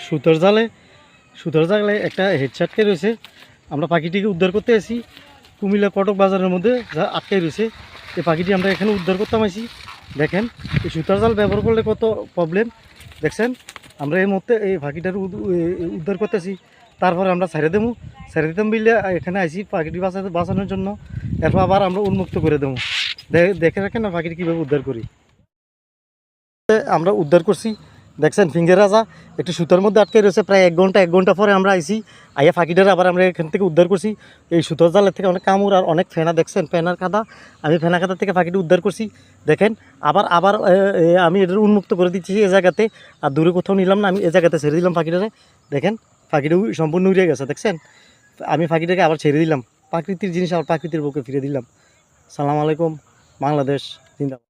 সুতোর জালে একটা হেডশাটকে রয়েছে। আমরা পাখিটিকে উদ্ধার করতে আসি কুমিল্লা কটক বাজারের মধ্যে, যা আটকে রয়েছে। এই পাখিটি আমরা এখানে উদ্ধার করতে আসি। দেখেন এই সুতার জাল ব্যবহার করলে কত প্রবলেম দেখছেন। আমরা এই মুহূর্তে এই পাখিটার উদ্ধার করতেছি, তারপরে আমরা ছেড়ে দিতাম বললে এখানে আসি পাখিটি বাঁচানোর জন্য। এরপর আবার আমরা উন্মুক্ত করে দেবো। দেখে রাখেন না পাখিটি কীভাবে উদ্ধার করি। আমরা উদ্ধার করছি দেখছেন, ফিঙ্গার রাজা একটু সুতার মধ্যে আটকে রয়েছে প্রায় 1 ঘন্টা পরে আমরা আইছি। আইয়া পাখিটার আবার আমরা এখান থেকে উদ্ধার করছি। এই সুতোর জালের থেকে অনেক কামড় আর অনেক ফেনা দেখছেন, ফেনার কাদা। আমি ফেনা কাদা থেকে পাখিটি উদ্ধার করছি দেখেন। আবার আমি এটা উন্মুক্ত করে দিচ্ছি এই জায়গাতে, আর দূরে কোথাও নিলাম না, আমি এই জায়গাতে ছেড়ে দিলাম পাখিটারে। দেখেন পাখিটা সম্পূর্ণ উড়ে গেছে দেখছেন। আমি পাখিটাকে আবার ছেড়ে দিলাম, প্রাকৃতিক জিনিস আবার প্রাকৃতির বুকে ফিরে দিলাম। সালাম আলাইকুম, বাংলাদেশ জিন্দাবাদ।